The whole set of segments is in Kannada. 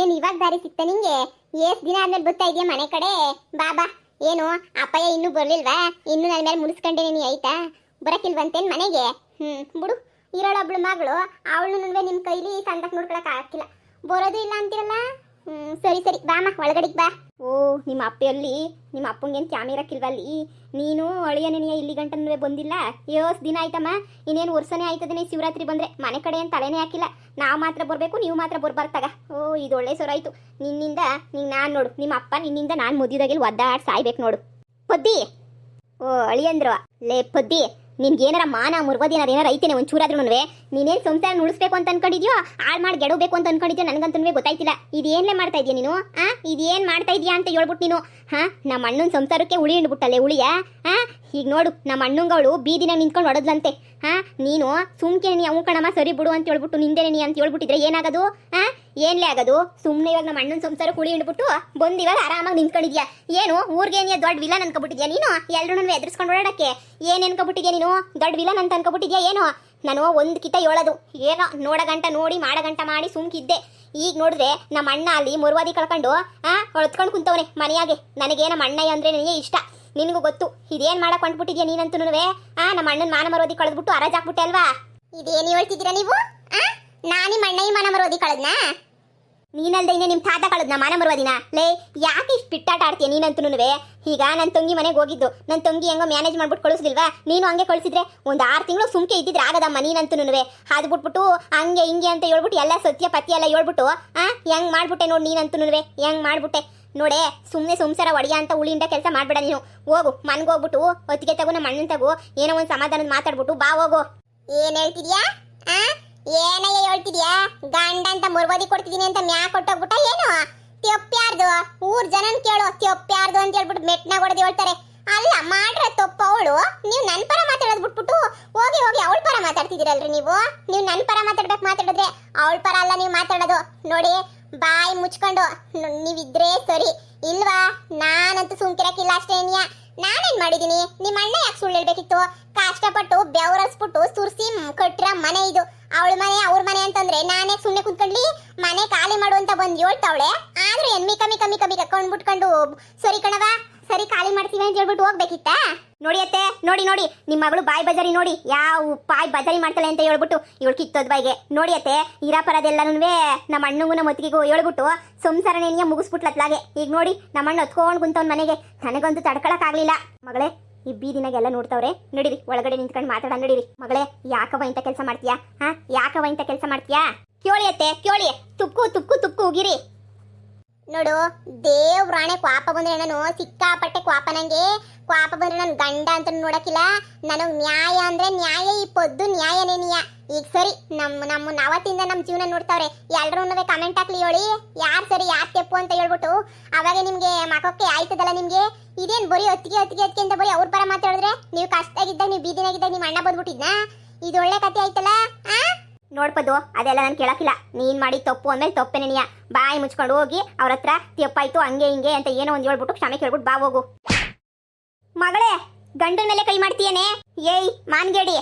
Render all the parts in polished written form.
ಏನ್ ಇವಾಗ ದಾರಿ ಸಿಕ್ತ ನಿಂಗೆ? ಎಷ್ಟ್ ದಿನ ಆದ್ಮೇಲೆ ಬರ್ತಾ ಇದೆಯಾ ಮನೆ ಕಡೆ? ಬಾ ಏನು ಅಪ್ಪಯ್ಯ ಇನ್ನೂ ಬರ್ಲಿಲ್ವಾ? ಇನ್ನು ನನ್ನ ಮೇಲೆ ಮುನಿಸ್ಕೊಂಡೆ ನೀ ಆಯ್ತಾ? ಬರಕಿಲ್ವಂತೇನ್ ಮನೆಗೆ? ಬಿಡು, ಇರೋಳೊಬ್ಳು ಮಗಳು, ಅವಳು ನಿಮ್ ಕೈಲಿ ಸಂದಕ್ ನೋಡ್ಕೊಳಕ್ ಆಗಿಲ್ಲ. ಬರೋದು ಇಲ್ಲ ಅಂತಿರಲ್ಲ. ಸರಿ ಬಾಮ ಒಳಗಡೆಗೆ ಬಾ. ಓ, ನಿಮ್ಮ ಅಪ್ಪಲ್ಲಿ ನಿಮ್ಮ ಅಪ್ಪಂಗೇನು ಕ್ಯಾಮಿರಕ್ಕಿಲ್ವಲ್ಲಿ? ನೀನು ಅಳಿಯನೆಯ ಇಲ್ಲಿ ಗಂಟನೂ ಬಂದಿಲ್ಲ. ಯೋಸ್ ದಿನ ಆಯ್ತಮ್ಮ, ಇನ್ನೇನು ವರ್ಷನೇ ಆಯ್ತದೇನೆ. ಶಿವರಾತ್ರಿ ಬಂದ್ರೆ ಮನೆ ಕಡೆ ಅಂತ ತಲೆನೇ ಹಾಕಿಲ್ಲ. ನಾವು ಮಾತ್ರ ಬರಬೇಕು, ನೀವು ಮಾತ್ರ ಬರ್ಬಾರ್ತಾಗ. ಓ, ಇದು ಒಳ್ಳೆ ಸೊರ ಆಯ್ತು ನಿನ್ನಿಂದ. ನಾನು ನೋಡು, ನಿಮ್ಮ ಅಪ್ಪ ನಿನ್ನಿಂದ ನಾನು ಮುದ್ದಿದಾಗೆಲ್ಲಿ ಒದ್ದಾಡ್ ಸಾಯ್ಬೇಕು ನೋಡು. ಪದ್ದಿ, ಓ ಅಳಿಯಂದ್ರು ಲೇ ಪದ್ದಿ, ನಿನ್ಗೇನಾರ ಮಾನ ಮುರ್ಗೋದೇನಾರ ಏನಾರ ಐತೇನೆ ಒಂಚೂರಾದ್ರೂ? ನೀನೇನು ಸಂಸಾರ ಉಳಿಸ್ಬೇಕು ಅಂತ ಅನ್ಕೊಂಡಿದ್ಯೋ, ಹಾಳು ಮಾಡಿ ಗೆಡಬೇಕು ಅಂತ ಅನ್ಕೊಂಡಿದ್ಯೋ ನನಗಂತೂ ಗೊತ್ತಾಯ್ತಿಲ್ಲ. ಇದೇನ್ಲೇ ಮಾಡ್ತಾ ಇದೀಯ ನೀನು? ಇದೇನ್ ಮಾಡ್ತಾ ಇದೀಯಾ ಅಂತ ಹೇಳ್ಬಿಟ್ಟು ನೀನು ನಮ್ಮ ಅಣ್ಣನ ಸಂಸಾರಕ್ಕೆ ಉಳಿ ಹಿಂಡ್ಬಿಟ್ಟಲ್ಲೇ ಉಳಿಯ. ಈಗ ನೋಡು, ನಮ್ಮ ಅಣ್ಣಂಗವಳು ಬೀದಿನ ನಿಂತ್ಕೊಂಡು ಹೊಡದ್ಲಂತೆ. ನೀನು ಸುಮ್ಕೆ ನೀ ಅವು ಕಣಮ್ಮ ಸರಿ ಬಿಡು ಅಂತ ಹೇಳ್ಬಿಟ್ಟು ನಿಂದೇನೆ ನೀ ಅಂತ ಹೇಳ್ಬಿಟ್ಟಿದ್ರೆ ಏನಾಗದು? ಏನ್ಲೇ ಆಗದು? ಸುಮ್ಮನೆ ಇವಾಗ ನಮ್ಮ ಅಣ್ಣನ ಸಂಸಾರ ಕುಳಿ ಹಿಂಡ್ಬಿಟ್ಟು ಬಂದು ಇವಾಗ ಆರಾಮಾಗಿ ನಿಂತ್ಕೊಂಡಿದ್ಯಾ. ಏನು ಊರಿಗೆ ನೀ ದೊಡ್ಡ ವಿಲನ್ ಅನ್ಕೊಬಿಟ್ಟಿದ್ಯಾ ನೀನು? ಎಲ್ಲರೂ ಎದುರಿಸ್ಕೊಂಡು ಓಡಾಡಕ್ಕೆ ಏನ್ ಅನ್ಕೊಬಿಟ್ಟಿದ್ಯಾ ನೀನು? ದೊಡ್ಡ ವಿಲನ್ ಅಂತ ಅನ್ಕೊಬಿಟ್ಟಿದ್ಯಾ ಏನೋ? ನಾನು ಒಂದು ಕಿತ ಹೇಳೋದು ಏನೋ ನೋಡಗಂಟ ನೋಡಿ ಮಾಡಗಂಟ ಮಾಡಿ ಸುಮ್ಕಿದ್ದೆ. ಈಗ ನೋಡಿದ್ರೆ ನಮ್ಮ ಅಣ್ಣ ಅಲ್ಲಿ ಮುರ್ವಾದಿ ಕಳ್ಕೊಂಡು ಹೊಳ್ತ್ಕೊಂಡು ಕುಂತವನೆ ಮನೆಯಾಗೆ. ನನಗೆ ನಮ್ಮ ಅಣ್ಣಯ್ಯ ಅಂದ್ರೆ ನನಗೆ ಇಷ್ಟ, ನಿನಗೂ ಗೊತ್ತು. ಇದೇನ್ ಮಾಡಕ್ ಹೊಂಟ್ಬಿಟ್ಟಿದ್ಯಾ ನೀನಂತೂ? ನಮ್ಮ ಅಣ್ಣನ ಮಾನ ಮರೋದಿ ಕಳೆದ್ಬಿಟ್ಟು ಅರಾಜ್ ಹಾಕ್ಬಿಟ್ಟೆ ಅಲ್ವಾ? ಇದೇನು ಹೇಳ್ತಿದ್ದೀರಾ ನೀವು? ನಾನು ನಿಮ್ಮ ಅಣ್ಣಯ್ಯ ಮಾನ ಮರೋದಿ ಕಳೆದ್ನಾ? ನೀನಲ್ದ ಇನ್ನೇ ನಿಮ್ಮ ತಾತ ಕಳೆದ್ನ ಮಾನ ಮರುವದಿನ? ಲೇ, ಯಾಕೆ ಇಷ್ಟು ಪಿಟ್ಟಾಟ ಆಡ್ತೀಯ ನೀನಂತೂ? ಈಗ ನನ್ನ ತಂಗಿ ಮನೆಗೆ ಹೋಗಿದ್ದು, ನನ್ನ ತಂಗಿ ಹೆಂಗೋ ಮ್ಯಾನೇಜ್ ಮಾಡ್ಬಿಟ್ಟು ಕಳಿಸ್ಲಿಲ್ವಾ? ನೀನು ಹಂಗೆ ಕಳಿಸಿದ್ರೆ ಒಂದು 6 ತಿಂಗಳು ಸುಮ್ಕೆ ಇದ್ದಿದ್ರೆ ಆಗದಮ್ಮ ನೀನಂತೂ. ಅದು ಬಿಟ್ಬಿಟ್ಟು ಹಂಗೆ ಹಿಂಗೆ ಅಂತ ಹೇಳ್ಬಿಟ್ಟು ಎಲ್ಲ ಸತ್ಯ ಪತ್ಯ ಎಲ್ಲ ಹೇಳ್ಬಿಟ್ಟು ಹೆಂಗ್ ಮಾಡ್ಬಿಟ್ಟೆ ನೋಡಿ ನೀನಂತೂ. ಹೆಂಗ್ ಮಾಡ್ಬಿಟ್ಟೆ ನೋಡೆ. ಸುಮ್ಮನೆ ಸಂಸಾರ ಒಡಿಯ ಅಂತ ಉಳಿಂಡ ಕೆಲಸ ಮಾಡ್ಬೇಡ ನೀನು. ಹೋಗು ಮನ್ಗೆ ಹೋಗ್ಬಿಟ್ಟು ಹೊತ್ತಿಗೆ ತಗೋ, ನಮ್ಮ ಅಣ್ಣನ ತಗೋ, ಏನೋ ಒಂದು ಸಮಾಧಾನದ ಮಾತಾಡ್ಬಿಟ್ಟು ಬಾ ಹೋಗು. ಏನ್ ಹೇಳ್ತಿದ್ಯಾ? ಏನಯ್ಯ ಹೇಳ್ತಿದ್ಯಾ? ಗಂಡ ಅಂತ ಮುರ್ಬೋದಿ ಕೊಡ್ತಿದೀನಿ ಅಂತ ಮ್ಯಾ ಕೊಟ್ಟೋಗ್ಬಿಟ್ಟ ಏನು? ತೆಪ್ಪ್ಯಾರ್ದು ಊರ್ ಜನನ್ ಕೇಳು, ತೆಪ್ಪ್ಯಾರ್ದು ಅಂತ ಹೇಳ್ಬಿಟ್ಟು ಮೆಟ್ನಾಗ ಹೊಡೆದು ಹೇಳ್ತಾರೆ. ಅಲ್ಲ ಮಾಡ್ರೆ ತಪ್ಪ ಅವಳು. ನೀವು ನನ್ನ ಪರ ಮಾತಾಡೋದು ಬಿಟ್ಬಿಟ್ಟು ಹೋಗಿ ಅವಳ ಪರ ಮಾತಾಡ್ತಿದ್ದೀರಲ್ರಿ ನೀವು. ನನ್ನ ಪರ ಮಾತಾಡಿದ್ರೆ ಅವಳ ಪರ ಅಲ್ಲ ನೀವು ಮಾತಾಡೋದು. ನೋಡಿ, ಬಾಯಿ ಮುಚ್ಕೊಂಡು ನೀವಿದ್ರೆ ಸರಿ, ಇಲ್ವಾ ನಾನಂತೂ ಸುಮ್ಕಿರಕ್ಕಿಲ್ಲ ಅಷ್ಟೇ. ನಾನೇನ್ ಮಾಡಿದೀನಿ? ನಿಮ್ಮ ಅಣ್ಣ ಯಾಕೆ ಸುಳ್ಳು ಹೇಳ್ಬೇಕಿತ್ತು? ಕಷ್ಟಪಟ್ಟು ಬೆವರಸ್ಬಿಟ್ಟು ಸುರ್ಸಿ ಕಟ್ಟಿರ ಮನೆ ಇದು. ಅವಳ ಮನೆ ಅವ್ರ ಮನೆ ಅಂತಂದ್ರೆ ನಾನೇ ಸುಮ್ನೆ ಕುಂತ್ಕೊಂಡ್ಲಿ ಮನೆ ಖಾಲಿ ಮಾಡು ಅಂತ ಬಂದು ಹೇಳ್ತಾವಳೆ. ಆದ್ರೂ ಎಮ್ಮಿ ಕಮ್ಮಿ ಕಕ್ಕೊಂಡ್ ಬಿಟ್ಕೊಂಡು ಸರಿ ಕಣವ ಸರಿ ಖಾಲಿ ಮಾಡ್ತೀವಿ ಅಂತ ಹೇಳ್ಬಿಟ್ಟು ಹೋಗ್ಬೇಕಿತ್ತ? ನೋಡಿ ಅತ್ತೆ, ನೋಡಿ ನಿಮ್ಮ ಮಗಳು ಬಾಯಿ ಬಜಾರಿ ನೋಡಿ, ಯಾವ ಬಾಯಿ ಬಜಾರಿ ಮಾಡ್ತಾಳೆ ಅಂತ ಹೇಳ್ಬಿಟ್ಟು ಇವಳು ಕಿತ್ತೋದ್ ಬಾಯಿಗೆ. ನೋಡಿ ಅತ್ತೆ, ಇರಾಪರದೆಲ್ಲನೂ ನಮ್ಮ ಅಣ್ಣಗೂ ನಮ್ಮ ಒತ್ತಿಗೆಗೂ ಹೇಳ್ಬಿಟ್ಟು ಸಂಸಾರನೇನಿಯ ಮುಗಿಸ್ಬಿಟ್ಲತ್ಲಾಗೆ. ಈಗ ನೋಡಿ ನಮ್ಮ ಅಣ್ಣ ಹೊತ್ಕೊಂಡು ಕುಂತವ್ನ ಮನೆಗೆ. ನನಗಂತೂ ತಡ್ಕೊಳಕ್ ಆಗ್ಲಿಲ್ಲ. ಮಗಳೇ, ಈ ಬೀದಿನಾಗೆಲ್ಲ ನೋಡ್ತಾವ್ರೆ, ನಡೀರಿ ಒಳಗಡೆ ನಿಂತ್ಕೊಂಡು ಮಾತಾಡ. ನಡೀರಿ ಮಗಳೇ, ಯಾಕವ ಇಂಥ ಕೆಲಸ ಮಾಡ್ತೀಯಾ? ಯಾಕವ ಇಂಥ ಕೆಲಸ ಮಾಡ್ತೀಯಾ? ಕೇಳಿ ಅತ್ತೆ ಕೇಳಿ, ತುಕ್ಕು ಉಗಿರಿ. ನೋಡು, ದೇವ್ರಾಣೆ ಕ್ವಾಪ ಬಂದ್ರೆ ನಾನು ಸಿಕ್ಕಾಪಟ್ಟೆ ಕ್ವಾಪ. ನಂಗೆ ಕ್ವಾಪ ಬಂದ್ರೆ ನನ್ ಗಂಡ ಅಂತ ನೋಡಕ್ಕಿಲ್ಲ. ನನಗ್ ನ್ಯಾಯ ಅಂದ್ರೆ ನ್ಯಾಯ, ಈ ಪೊದ್ದು ನ್ಯಾಯನೇನಿಯ. ಈಗ ಸರಿ, ನಮ್ಮ ಅವತ್ತಿಂದ ನಮ್ಮ ಜೀವನ ನೋಡ್ತಾವ್ರೆ. ಎಲ್ರೂ ಕಮೆಂಟ್ ಹಾಕ್ಲಿ, ಹೇಳಿ ಯಾರು ಸರಿ ಯಾರು ತೆಪ್ಪು ಅಂತ ಹೇಳ್ಬಿಟ್ಟು. ಅವಾಗ ನಿಮ್ಗೆ ಮಕಕ್ಕೆ ಆಯ್ತದಲ್ಲ ನಿಮ್ಗೆ. ಇದೇನ್ ಬರೀ ಹೊತ್ತಿಗೆ ಅಂತ ಬರೀ ಅವ್ರ ಪರ ಮಾತಾಡಿದ್ರೆ, ನೀವು ಕಷ್ಟಾಗಿದ್ದಾಗ ನೀವು ಬೀದಿನಾಗಿದ್ದಾಗ ನಿಮ್ಮ ಅಣ್ಣ ಬಂದ್ಬಿಟ್ಟಿದ್ನಾ? ಇದು ಒಳ್ಳೆ ಕತೆ ಆಯ್ತಲ್ಲ. ನೋಡ್ಪದು, ಅದೆಲ್ಲ ನಾನು ಕೇಳಕ್ಕಿಲ್ಲ. ನೀನ್ ಮಾಡಿ ತಪ್ಪು ಅಂದ್ಮೇಲೆ ತಪ್ಪೇನೆನಿಯ. ಬಾಯಿ ಮುಚ್ಕೊಂಡು ಹೋಗಿ ಅವ್ರ ಹತ್ರ ತಪ್ಪಾಯ್ತು ಹಂಗೆ ಹಿಂಗೆ ಅಂತ ಏನೋ ಒಂದು ಹೇಳ್ಬಿಟ್ಟು ಕ್ಷಮೆ ಕೇಳ್ಬಿಟ್ಟು ಬಾ ಹೋಗು. ಮಗಳೇ, ಗಂಡನ ಮೇಲೆ ಕೈ ಮಾಡ್ತೀಯೇನೆ? ಏಯ್ ಮಾನ್ಗೇಡಿ,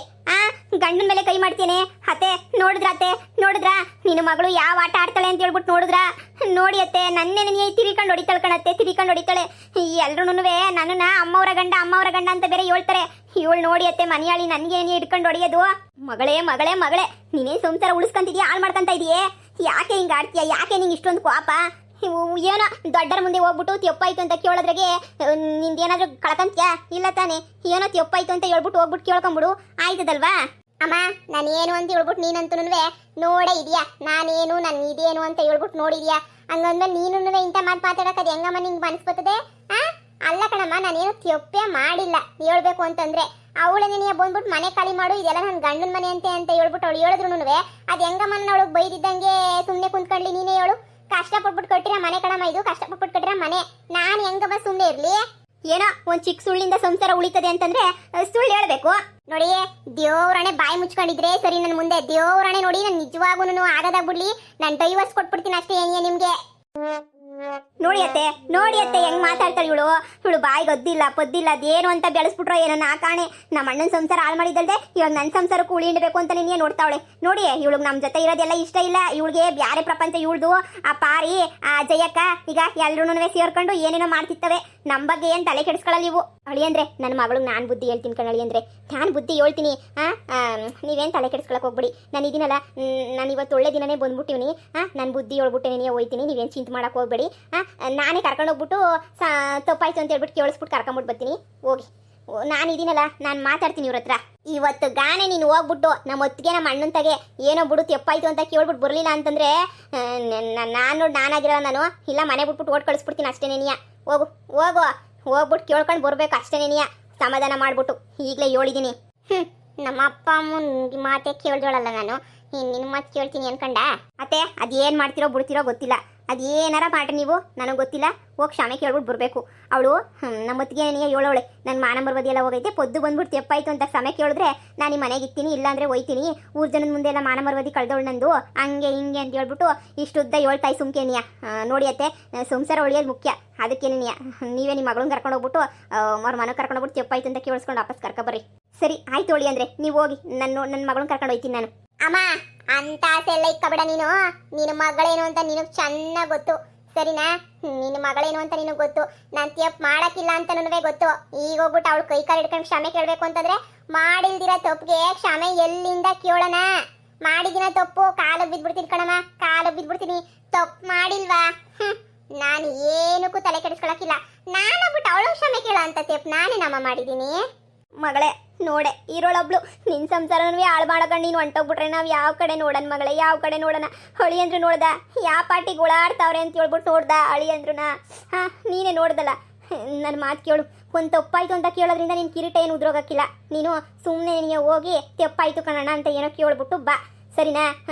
ಗಂಡನ ಮೇಲೆ ಕೈ ಮಾಡ್ತೇನೆ. ಅತ್ತೆ ನೋಡಿದ್ರ ನಿನ್ನ ಮಗಳು ಯಾವ ಆಟ ಆಡ್ತಾಳೆ ಅಂತ ಹೇಳ್ಬಿಟ್ಟು ನೋಡಿ ಅತ್ತೆ, ನನ್ನೇ ತಿರ್ಕೊಂಡು ಹೊಡಿತಾಳೆ. ಎಲ್ರೂ ನನ್ನನ್ನ ಅಮ್ಮವ್ರ ಗಂಡ ಅಂತ ಬೇರೆ ಹೇಳ್ತಾರೆ. ಇವಳು ನೋಡಿ ಅತ್ತೆ, ಮನೆಯಾಳಿ ನನ್ಗೆ ಹಿಡ್ಕೊಂಡು ಹೊಡಿಯೋದು. ಮಗಳೇ, ನೀನೇ ಸಂಸಾರ ಉಳಿಸ್ಕೊಂತಿದ್ಯಾ, ಹಾಳು ಮಾಡ್ಕೊಂತ ಇದೀಯೇ? ಯಾಕೆ ಹಿಂಗ ಆಡ್ತೀಯ? ಯಾಕೆ ನಿಂಗೆ ಇಷ್ಟೊಂದು ಕೋಪ? ಏನೋ ದೊಡ್ಡರ ಮುಂದೆ ಹೋಗ್ಬಿಟ್ಟು ತೆಪ್ಪಾಯ್ತು ಅಂತ ಕೇಳೋದ್ರಾಗೆ ನಿಂದೇನಾದ್ರೂ ಕಳ್ಕಂತೀಯಾ? ಇಲ್ಲ ತಾನೆ. ಏನೋ ತೆಪ್ಪಾಯ್ತು ಅಂತ ಹೇಳ್ಬಿಟ್ಟು ಹೋಗ್ಬಿಟ್ಟು ಕೇಳ್ಕೊಂಬಿಡು, ಆಯ್ತದಲ್ವಾ? ಅಮ್ಮ, ನಾನೇನು ಅಂತ ಹೇಳ್ಬಿಟ್ಟು ನೀನಂತೂ ನೋಡೇ ಇದೆಯಾ? ನಾನೇನು ನನ್ನ ಇದೇನು ಅಂತ ಹೇಳ್ಬಿಟ್ಟು ನೋಡಿದ್ಯಾ? ಹಂಗಂದ್ಮೇಲೆ ನೀನು ಇಂಥ ಮಾತಾಡೋದು ಹೆಂಗಮ್ಮ ನಿಂಗೆ ಮನಸ್ಬರ್ತದೆ? ಅಲ್ಲ ಕಣಮ್ಮ, ನಾನೇನು ತೆಪ್ಪೇ ಮಾಡಿಲ್ಲ. ಹೇಳ್ಬೇಕು ಅಂತಂದ್ರೆ ಅವಳೇ ನೀ ಬಂದ್ಬಿಟ್ಟು ಮನೆ ಖಾಲಿ ಮಾಡು, ಇದೆಲ್ಲ ನನ್ನ ಗಂಡನ ಮನೆ ಅಂತ ಹೇಳ್ಬಿಟ್ಟು ಅವಳು ಹೇಳಿದ್ರು ಅದು ಹೆಂಗಮ್ಮ ಅವಳಿಗೆ ಬೈದಿದ್ದಂಗೆ ಸುಮ್ಮನೆ ಕುಂತ್ಕೊಂಡ್ಲಿ. ನೀನೇ ಹೇಳು, ಕಷ್ಟಪಟ್ಬಿಟ್ಟು ಕಟ್ಟಿರ ಮನೆ ಕಣಮ್ಮ ಇದು, ಕಷ್ಟಪಟ್ಬಿಟ್ಟು ಕಟ್ಟಿರ ಮನೆ. ನಾನು ಹೆಂಗಮ್ಮ ಸುಮ್ಮನೆ ಇರ್ಲಿ? ಏನೋ ಒಂದ್ ಚಿಕ್ಕ ಸುಳ್ಳಿಂದ ಸಂಸಾರ ಉಳಿತದೆ ಅಂತಂದ್ರೆ ಸುಳ್ಳು ಹೇಳ್ಬೇಕು. ನೋಡಿ, ದೇವ್ರಣೆ ಬಾಯಿ ಮುಚ್ಕೊಂಡಿದ್ರೆ ಸರಿ. ನನ್ನ ಮುಂದೆ ದೇವ್ರಣೆ ನೋಡಿ, ನಾನು ನಿಜವಾಗೂ ಆಗದಾಗ್ಬಿಡ್ಲಿ, ನಾನು ಡೈವರ್ಸ್ ಕೊಟ್ಬಿಡ್ತೀನಿ ಅಷ್ಟೇ ಏನಿಯ ನಿಮ್ಗೆ. ನೋಡಿ ಅತ್ತೆ ಹೆಂಗ್ ಮಾತಾಡ್ತಾಳೆ ಇವಳು ಬಾಯಿಗೆ ಗೊದ್ದಿಲ್ಲ ಪೊದ್ದಿಲ್ಲ ಅದೇನು ಅಂತ ಬೆಳೆಸ್ಬಿಟ್ರೋ ಏನೋ ನಾ ಕಾಣೆ ನಮ್ಮ ಅಣ್ಣನ ಸಂಸಾರ ಹಾಳು ಮಾಡಿದಲ್ದೆ ಇವಾಗ ನನ್ನ ಸಂಸಾರಕ್ಕೂ ಉಳಿ ಹಿಂಡಬೇಕು ಅಂತ ನೀನೇ ನೋಡ್ತಾವಳೆ ನೋಡಿ ಇವಳಿಗೆ ನಮ್ಮ ಜೊತೆ ಇರೋದೆಲ್ಲ ಇಷ್ಟ ಇಲ್ಲ ಇವಳಿಗೆ ಬ್ಯಾರೆ ಪ್ರಪಂಚ ಇವಳ್ದು ಆ ಪಾರಿ ಆ ಜಯಕ್ಕ ಈಗ ಎಲ್ರೂ ಸೇರ್ಕೊಂಡು ಏನೇನೋ ಮಾಡ್ತಿತ್ತವೆ ನಮ್ಮ ಬಗ್ಗೆ ಏನು ತಲೆ ಕೆಡಿಸ್ಕೊಳ್ಳಲ್ಲ ನೀವು ಅಳಿಯಂದ್ರೆ ನನ್ನ ಮಗಳಿಗೆ ನಾನು ಬುದ್ಧಿ ಹೇಳ್ತೀನಿ ಕಣ ಅಳಿಯಂದ್ರೆ ನಾನು ಬುದ್ಧಿ ಹೇಳ್ತೀನಿ ನೀವೇನು ತಲೆ ಕೆಡಿಸ್ಕೊಳಕ್ಕೆ ಹೋಗ್ಬಿಡಿ ನಾನು ಇದೀನಲ್ಲ ನಾನು ಇವತ್ತು ಒಳ್ಳೆ ದಿನನೇ ಬಂದ್ಬಿಟ್ಟಿವ್ನಿ ನಾನು ಬುದ್ಧಿ ಹೇಳ್ಬಿಟ್ಟೆ ನೀನೇ ಹೋಯ್ತೀನಿ ನೀವೇನು ಚಿಂತೆ ಮಾಡಕ್ಕೆ ಹೋಗ್ಬೇಡಿ ನಾನೇ ಕರ್ಕೊಂಡು ಹೋಗ್ಬಿಟ್ಟು ತಪ್ಪಾಯ್ತು ಅಂತ ಹೇಳ್ಬಿಟ್ಟು ಕೇಳಿಸ್ಬಿಟ್ಟು ಕರ್ಕೊಂಬಿಟ್ಟು ಬರ್ತೀನಿ ಹೋಗಿ ನಾನು ಇದೀನಲ್ಲ ನಾನು ಮಾತಾಡ್ತೀನಿ ಇವ್ರ ಹತ್ರ ಇವತ್ತು ಗಾನೆ ನೀನು ಹೋಗ್ಬಿಟ್ಟು ನಮ್ಮ ಹೊತ್ತಿಗೆ ನಮ್ಮ ಅಣ್ಣನ ತಗೆ ಏನೋ ಬಿಡು ತೆಪ್ಪಾಯ್ತು ಅಂತ ಕೇಳ್ಬಿಟ್ಟು ಬರಲಿಲ್ಲ ಅಂತಂದ್ರೆ ನಾನಾಗಿರೋ ನಾನು ಇಲ್ಲ ಮನೆ ಬಿಟ್ಬಿಟ್ಟು ಓಟ್ ಕಳಿಸ್ಬಿಡ್ತೀನಿ ಅಷ್ಟೇನೇನಿಯ ಹೋಗ್ಬಿಟ್ಟು ಕೇಳ್ಕೊಂಡು ಬರ್ಬೇಕು ಅಷ್ಟೇನೇನಿಯ ಸಮಾಧಾನ ಮಾಡ್ಬಿಟ್ಟು ಈಗಲೇ ಹೇಳಿದ್ದೀನಿ ನಮ್ಮ ಅಪ್ಪ ಅಮ್ಮನ ಮಾತೆ ಕೇಳ್ದೋಳಲ್ಲ ನಾನು ನಿನ್ನ ಮಾತು ಕೇಳ್ತೀನಿ ಅನ್ಕಂಡ ಅತ್ತೆ ಅದೇನು ಮಾಡ್ತಿರೋ ಬಿಡ್ತಿರೋ ಗೊತ್ತಿಲ್ಲ ಅದೇನಾರ ಮಾಡ್ರಿ ನೀವು ನನಗೆ ಗೊತ್ತಿಲ್ಲ ಹೋಗಿ ಕ್ಷಮೆ ಕೇಳ್ಬಿಟ್ಟು ಬರಬೇಕು ಅವಳು ನಮ್ಮ ಹೊತ್ತಿಗೆ ನೀನು ಹೇಳೋಳೆ ನನ್ನ ಮಾನ ಮರ್ಯಾದೆ ಎಲ್ಲ ಹೋಗೈತೆ ಪೊದ್ದು ಬಂದ್ಬಿಟ್ಟು ತೆಪ್ಪಾಯ್ತು ಅಂತ ಕ್ಷಮೆ ಕೇಳಿದ್ರೆ ನಾನು ಈ ಮನೆಗೆ ಇರ್ತೀನಿ ಇಲ್ಲಾಂದ್ರೆ ಹೋಯ್ತೀನಿ ಊರ್ ಜನದ ಮುಂದೆ ಎಲ್ಲ ಮಾನ ಮರ್ಯಾದೆ ಕಳೆದವಳು ನಂದು ಹಂಗೆ ಹಿಂಗೆ ಅಂತ ಹೇಳ್ಬಿಟ್ಟು ಇಷ್ಟುದ್ದ ಹೇಳ್ತಾಯಿ ಸುಮ್ಕೇನಿಯ ನೋಡಿ ಅತ್ತೆ ಸಂಸಾರ ಉಳಿಯೋದು ಮುಖ್ಯ ಅದಕ್ಕೇನಿಯ ನೀವೇ ನಿಮ್ಮ ಮಗಳನ್ನ ಕರ್ಕೊಂಡು ಹೋಗ್ಬಿಟ್ಟು ಅವ್ರ ಮನೆ ಕರ್ಕೊಂಡು ಹೋಗ್ಬಿಟ್ಟು ತೆಪ್ಪಾಯ್ತು ಅಂತ ಕೇಳಿಸ್ಕೊಂಡು ವಾಪಸ್ ಕರ್ಕೊಬರ್ರಿ ಸರಿ ಆಯ್ತು ಒಳಿ ಅಂದ್ರೆ ನೀವು ಹೋಗಿ ನನ್ನ ಮಗಳನ್ನ ಕರ್ಕೊಂಡು ಹೋಯ್ತೀನಿ ನಾನು ಅಮ್ಮ ಅಂತ ಆಸೆಲ್ಲ ಇಕ್ಕಬೇಡ ನಿನ್ನ ಮಗಳೇನು ಅಂತ ನಿನಗೆ ಚೆನ್ನಾಗಿ ಗೊತ್ತು ಸರಿನಾ ನಿನ್ನ ಮಗಳೇನು ಅಂತ ನಿನಗೆ ಗೊತ್ತು ನಾನು ತಪ್ಪು ಮಾಡಕ್ಕಿಲ್ಲ ಅಂತ ಗೊತ್ತು ಈಗ ಹೋಗ್ಬಿಟ್ಟು ಅವಳು ಕೈ ಕಾಲು ಹಿಡ್ಕೊಂಡು ಕ್ಷಮೆ ಕೇಳಬೇಕು ಅಂತಂದ್ರೆ ಮಾಡಿಲ್ದಿರ ತಪ್ಪಿಗೆ ಕ್ಷಮೆ ಎಲ್ಲಿಂದ ಕೇಳೋಣ ಮಾಡಿದಿನ ತಪ್ಪು ಕಾಲಿಗೆ ಬಿದ್ಬಿಡ್ತೀನಿ ಕಣಮ್ಮ ಕಾಲಿಗೆ ಬಿದ್ಬಿಡ್ತೀನಿ ತಪ್ಪು ಮಾಡಿಲ್ವಾ ನಾನು ಏನಕ್ಕೂ ತಲೆ ಕೆಡಿಸ್ಕೊಳಕ್ಕಿಲ್ಲ ನಾನು ಹೋಗ್ಬಿಟ್ಟು ಅವಳು ಕ್ಷಮೆ ಕೇಳೋ ಅಂತ ತಪ್ಪು ನಾನೇನಮ್ಮ ಮಾಡಿದ್ದೀನಿ ಮಗಳೇ ನೋಡೆ ಇರೋಳೊಬ್ಳು ನಿನ್ನ ಸಂಸಾರನೂ ಹಾಳು ಮಾಡಕೊಂಡು ನೀನು ಹೊಂಟೋಗ್ಬಿಟ್ರೆ ನಾವು ಯಾವ ಕಡೆ ನೋಡೋಣ ಮಗಳೇ ಯಾವ ಕಡೆ ನೋಡೋಣ ಅಳಿ ಅಂದ್ರು ನೋಡ್ದ ಯಾವ ಪಾರ್ಟಿ ಗುಳಾಡ್ತಾವ್ರೆ ಅಂತ ಹೇಳ್ಬಿಟ್ಟು ನೋಡ್ದ ಅಳಿ ಅಂದ್ರುನಾ ನೀನೇ ನೋಡ್ದಲ್ಲ ನನ್ನ ಮಾತು ಕೇಳು ಒಂದು ತಪ್ಪಾಯ್ತು ಅಂತ ಕೇಳೋದ್ರಿಂದ ನೀನು ಕಿರೀಟ ಏನು ಉದ್ರೋಗಕ್ಕಿಲ್ಲ ನೀನು ಸುಮ್ಮನೆ ನೀವು ಹೋಗಿ ತೆಪ್ಪಾಯ್ತು ಕಣಣ್ಣ ಅಂತ ಏನೋ ಕೇಳ್ಬಿಟ್ಟು ಬಾ ಸರಿನಾ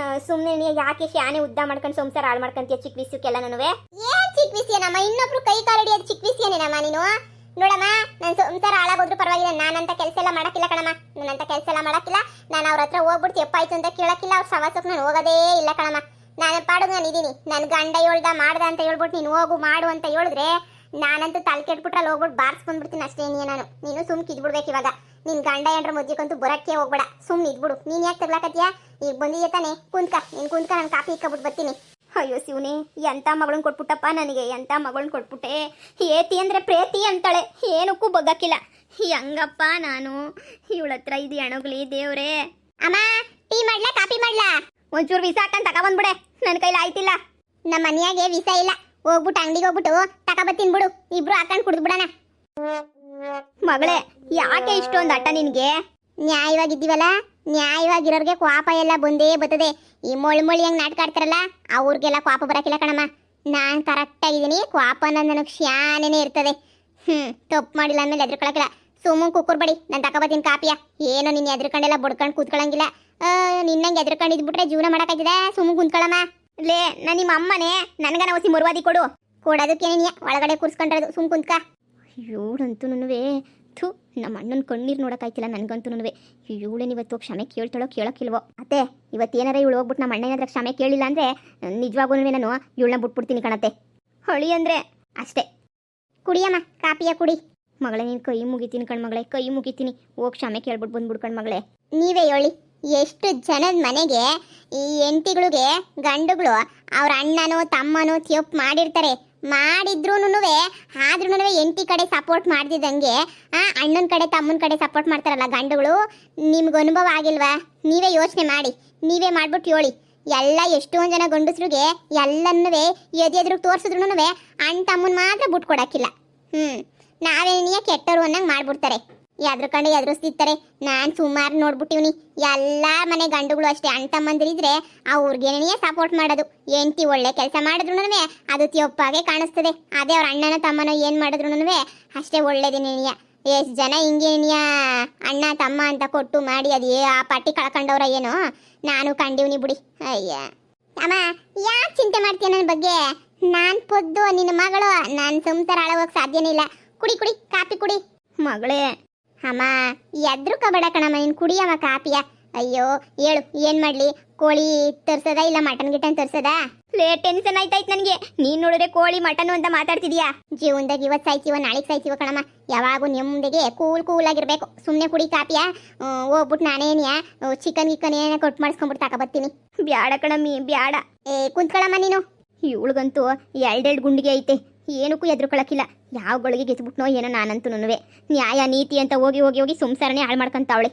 ಸುಮ್ಮನೆ ನೀ ಯಾಕೆ ಶಾನೆ ಉದ್ದ ಮಾಡ್ಕೊಂಡು ಸಂಸಾರ ಹಾಳು ಮಾಡ್ಕೊಂತೀಯ ಚಿಕ್ಕ ವಿಷಯಕ್ಕೆಲ್ಲ ನನವೇ ಏನು ಚಿಕ್ಕ ವಿಷಯನಮ್ಮ ಇನ್ನೊಬ್ರು ಕೈ ಕಾಲಡಿ ಅದು ಚಿಕ್ಕ ವಿಷಯನೇನಮ್ಮ ನೀನು ನೋಡಮ್ಮ ನನ್ನ ಸಂಸಾರ ಹಾಳಾಗೋದ್ರು ಪರವಾಗಿಲ್ಲ ನಾನಂತ ಕೆಲಸ ಎಲ್ಲ ಮಾಡಕ್ಕಿಲ್ಲ ಕಣಮ್ಮ ನಾನಂತ ಕೆಲಸ ಎಲ್ಲ ಮಾಡಕ್ಕಿಲ್ಲ ನಾನು ಅವ್ರ ಹತ್ರ ಹೋಗ್ಬಿಟ್ಟು ತೆಪ್ಪಾಯ್ತು ಅಂತ ಕೇಳಕ್ಕಿಲ್ಲ ಅವ್ರ ಸವಾಸಕ್ಕೆ ನಾನು ಹೋಗೋದೇ ಇಲ್ಲ ಕಣಮ್ಮ ನಾನು ಪಾಡುಗೆ ನಾನು ಇದೀನಿ ನನ್ನ ಗಂಡ ಮಾಡ್ದ ಅಂತ ಹೇಳ್ಬಿಟ್ಟು ನೀನು ಹೋಗು ಮಾಡು ಅಂತ ಹೇಳಿದ್ರೆ ನಾನಂತೂ ತಲೆ ಕೆಟ್ಬಿಟ್ರಲ್ಲಿ ಹೋಗ್ಬಿಟ್ಟು ಬಾರಿಸ್ಕೊಂಡ್ಬಿಡ್ತೀನಿ ಅಷ್ಟೇ ನೀನು ಸುಮ್ಕೆ ಇದ್ಬಿಡ್ಬೇಕು ಇವಾಗ ನಿನ್ನ ಗಂಡ ಏನ್ರ ಮದ್ಯಕ್ಕಂತೂ ಬರೋಕ್ಕೆ ಹೋಗ್ಬೇಡ ಸುಮ್ಮನೆ ಇದ್ಬಿಡು ನೀನು ಯಾಕೆ ತಗ್ಲಾಕತ್ತೀಯಾ ಈಗ ಬಂದಿದ್ಯಾ ತಾನೆ ಕುಂತ್ಕ ನಾನು ಕಾಫಿ ಇಕ್ಕೊಬಿಟ್ಟು ಬರ್ತೀನಿ ಅಯ್ಯೋ ಶಿವನೇ ಎಂಥ ಮಗಳನ್ನ ಕೊಟ್ಬಿಟ್ಟಪ್ಪ ನನಗೆ ಎಂಥ ಮಗಳನ್ನ ಕೊಟ್ಬಿಟ್ಟೆ ಏತಿ ಅಂದರೆ ಪ್ರೇತಿ ಅಂತಾಳೆ ಏನಕ್ಕೂ ಬಗ್ಗಕ್ಕಿಲ್ಲ ಹೆಂಗಪ್ಪ ನಾನು ಇವಳ ಹತ್ರ ಇದು ಎಣಗ್ಲಿ ದೇವ್ರೇ ಅಮ್ಮ ಟೀ ಮಾಡ್ಲಾ ಕಾಫಿ ಮಾಡ್ಲಾ ಒಂಚೂರು ವಿಸ ಹಾಕೊಂಡು ತಗೊಬಂದ್ಬಿಡೆ ನನ್ನ ಕೈಲಿ ಆಯ್ತಿಲ್ಲ ನಮ್ಮ ಮನೆಯಾಗೆ ವಿಸ ಇಲ್ಲ ಹೋಗ್ಬಿಟ್ಟು ಅಂಗಡಿಗೆ ಹೋಗ್ಬಿಟ್ಟು ತಗೊಬತ್ತೀನಿ ಬಿಡು ಇಬ್ರು ಹಾಕೊಂಡು ಕುಡಿದ್ಬಿಡಣ ಮಗಳೇ ಯಾಕೆ ಇಷ್ಟೊಂದು ಹಠ ನಿನಗೆ ನ್ಯಾಯವಾಗಿದ್ದೀವಲ್ಲ ನ್ಯಾಯವಾಗಿರೋರ್ಗೆ ಕೋಪ ಎಲ್ಲ ಬಂದೇ ಬರ್ತದೆ ಈ ಮೊಳಿ ಹೆಂಗ್ ನಾಟಕ ಆಡ್ತಾರಲ್ಲ ಅವ್ರಿಗೆಲ್ಲ ಕೋಪ ಬರಕಿಲ್ಲ ಕಣಮ್ಮ ನಾನು ಕರೆಕ್ಟ್ ಆಗಿದ್ದೀನಿ ಕೋಪ ಅನ್ನೋದು ನನಗೆ ಶಾನೇನೆ ಇರ್ತದೆ ತಪ್ಪು ಮಾಡಿಲ್ಲ ಅಂದ್ಮೇಲೆ ಎದ್ರಕೊಳಕಿಲ್ಲ ಸುಮ್ಮನೆ ಕುಕ್ಕರ್ಬೇಡಿ ನಾನು ತಗೊಬತ್ತೀನಿ ಕಾಪಿಯ ಏನೋ ನಿನ್ನ ಎದ್ರಕೊಂಡೆಲ್ಲ ಬಡ್ಕೊಂಡು ಕೂತ್ಕೊಳ್ಳಂಗಿಲ್ಲ ನಿನ್ನಂಗೆ ಎದ್ರಕೊಂಡಿದ್ಬಿಟ್ರೆ ಜೀವನ ಮಾಡೋಕ್ಕಾಗ್ತದೆ ಸುಮ್ಮನೆ ಕುಂತ್ಕೊಳ್ಳಮ್ಮ ಲೇ ನಾನು ನಿಮ್ಮ ಅಮ್ಮನೇ ನನಗನ ಹೊಸಿ ಮುರ್ವಾದಿ ಕೊಡೋದಕ್ಕೇನಿಯ ಒಳಗಡೆ ಕೂರ್ಸ್ಕೊಂಡಿರೋದು ಸುಮ್ ಕುಂತ್ಕ ಇವಳಂತೂ ಥೂ ನಮ್ಮ ಅಣ್ಣನ ಕಣ್ಣೀರು ನೋಡೋಕ್ಕಾಯ್ತಿಲ್ಲ ನನಗಂತೂ ಇವಳೇನು ಇವತ್ತು ಕ್ಷಮೆ ಕೇಳ್ತಾಳೋ ಕೇಳೋಕ್ಕಿಲ್ವೋ ಅತ್ತೆ ಇವತ್ತೇನಾರ ಇವಳು ಹೋಗ್ಬಿಟ್ಟು ನಮ್ಮ ಅಣ್ಣ ಏನಾದ್ರೆ ಕ್ಷಮೆ ಕೇಳಿಲ್ಲ ಅಂದರೆ ನಿಜವಾಗೂ ನಾನು ಇವಳನ್ನ ಬಿಟ್ಬಿಡ್ತೀನಿ ಕಣತ್ತೆ ಹೊಳಿ ಅಂದರೆ ಅಷ್ಟೇ ಕುಡಿಯಮ್ಮ ಕಾಪಿಯ ಕುಡಿ ಮಗಳೇ ನೀನು ಕೈ ಮುಗಿತೀನಿ ಕಣ್ಮಗಳೇ ಕೈ ಮುಗಿತೀನಿ ಹೋಗಿ ಕ್ಷಮೆ ಕೇಳ್ಬಿಟ್ಟು ಬಂದ್ಬಿಡು ಕಣ್ಮಗಳೇ ನೀವೇ ಹೇಳಿ ಎಷ್ಟು ಜನದ ಮನೆಗೆ ಈ ಹೆಂಡತಿಗಳಿಗೆ ಗಂಡುಗಳು ಅವ್ರ ಅಣ್ಣನೋ ತಮ್ಮನೋ ತಪ್ಪು ಮಾಡಿರ್ತಾರೆ ಮಾಡಿದ್ರೂನು ಆದ್ರೂ ಹೆಂಡತಿ ಕಡೆ ಸಪೋರ್ಟ್ ಮಾಡ್ತಿದ್ದಂಗೆ ಅಣ್ಣನ ಕಡೆ ತಮ್ಮನ ಕಡೆ ಸಪೋರ್ಟ್ ಮಾಡ್ತಾರಲ್ಲ ಗಂಡುಗಳು ನಿಮ್ಗೆ ಅನುಭವ ಆಗಿಲ್ವಾ ನೀವೇ ಯೋಚನೆ ಮಾಡಿ ನೀವೇ ಮಾಡ್ಬಿಟ್ಟು ಹೇಳಿ ಎಲ್ಲ ಎಷ್ಟೊಂದು ಜನ ಗಂಡಸ್ರಿಗೆ ಎಲ್ಲನ್ನೂ ಎದುರು ತೋರಿಸಿದ್ರು ಅಣ್ಣ ತಮ್ಮನ ಮಾತ್ರ ಬಿಟ್ಕೊಡಕ್ಕಿಲ್ಲ ನಾವೇನಿಯ ಕೆಟ್ಟರು ಅನ್ನಂಗೆ ಮಾಡ್ಬಿಡ್ತಾರೆ ಎದ್ರಕಂಡು ಎದುರಿಸ್ತಿರ್ತಾರೆ ನಾನು ಸುಮಾರು ನೋಡ್ಬಿಟ್ಟಿವ್ನಿ ಎಲ್ಲ ಮನೆ ಗಂಡುಗಳು ಅಷ್ಟೇ ಅಣ್ಣ ತಮ್ಮಂದಿರಿದ್ರೆ ಅವ್ರಿಗೇನೇ ಸಪೋರ್ಟ್ ಮಾಡೋದು ಹೆಂಡತಿ ಒಳ್ಳೆ ಕೆಲಸ ಮಾಡಿದ್ರು ಅದು ತಪ್ಪಾಗೆ ಕಾಣಿಸ್ತದೆ ಅದೇ ಅವ್ರ ಅಣ್ಣನ ತಮ್ಮನೋ ಏನು ಮಾಡಿದ್ರು ಅಷ್ಟೇ ಒಳ್ಳೇದೇನೇನಿಯ ಎಷ್ಟು ಜನ ಹಿಂಗೇನಿಯ ಅಣ್ಣ ತಮ್ಮ ಅಂತ ಕೊಟ್ಟು ಮಾಡಿ ಅದು ಆ ಪಟ್ಟಿ ಕಳ್ಕೊಂಡವ್ರ ಏನೋ ನಾನು ಕಂಡಿವ್ನಿ ಬಿಡಿ ಅಯ್ಯ ಅಮ್ಮ ಯಾಕೆ ಚಿಂತೆ ಮಾಡ್ತೀಯ ನನ್ನ ಬಗ್ಗೆ ನಾನು ಪೊದ್ದು ನಿನ್ನ ಮಗಳು ನಾನು ಸಂಸಾರ ಹಾಳಾಗೋಕೆ ಸಾಧ್ಯನೇ ಇಲ್ಲ ಕುಡಿ ಕಾಪಿ ಕುಡಿ ಮಗಳೇ ಅಮ್ಮ ಎದ್ರು ಕಬೇಡ ಕಣಮ್ಮ ನೀನು ಕುಡಿಯಮ್ಮ ಕಾಪಿಯ ಅಯ್ಯೋ ಹೇಳು ಏನು ಮಾಡಲಿ ಕೋಳಿ ತರ್ಸದ ಇಲ್ಲ ಮಟನ್ ಗಿಟನ್ ತರ್ಸದ ಲೇ ಟೆನ್ಷನ್ ಆಯ್ತಾಯ್ತು ನನಗೆ. ನೀನ್ ನೋಡಿದ್ರೆ ಕೋಳಿ ಮಟನ್ ಅಂತ ಮಾತಾಡ್ತಿದ್ಯಾ. ಜೀವನದಾಗ ಇವತ್ತು ಸಾಯ್ತೀವ ನಾಳೆಗೆ ಸಾಯ್ತೀವ ಕಣಮ್ಮ. ಯಾವಾಗೂ ನೆಮ್ಮದಿಗೆ ಕೂಲ್ ಆಗಿರ್ಬೇಕು. ಸುಮ್ಮನೆ ಕುಡಿ ಕಾಪಿಯ ಹೋಗ್ಬಿಟ್ಟು ನಾನೇನಿಯಾ ಚಿಕನ್ ಗಿಕ್ಕನ್ ಏನ ಕೊಟ್ಟು ಮಾಡಿಸ್ಕೊಂಡ್ಬಿಟ್ಟು ತಗೊಬರ್ತೀನಿ. ಬ್ಯಾಡ ಕಣಮ್ಮಿ ಬ್ಯಾಡ. ಕುಂತ್ಕೊಳಮ್ಮ ನೀನು. ಇವಳಿಗಂತೂ ಎರಡೆರಡು ಗುಂಡಿಗೆ ಐತೆ, ಏನಕ್ಕೂ ಎದ್ರುಕೊಳಕಿಲ್ಲ. ಯಾವ ಗಳಿಗೆ ಗೆದ್ಬಿಟ್ನೋ ಏನೋ ನಾನಂತೂ ನ್ಯಾಯ ನೀತಿ ಅಂತ ಹೋಗಿ ಹೋಗಿ ಹೋಗಿ ಸಂಸಾರನೇ ಹಾಳು ಮಾಡ್ಕೊಂತಾವಳೆ.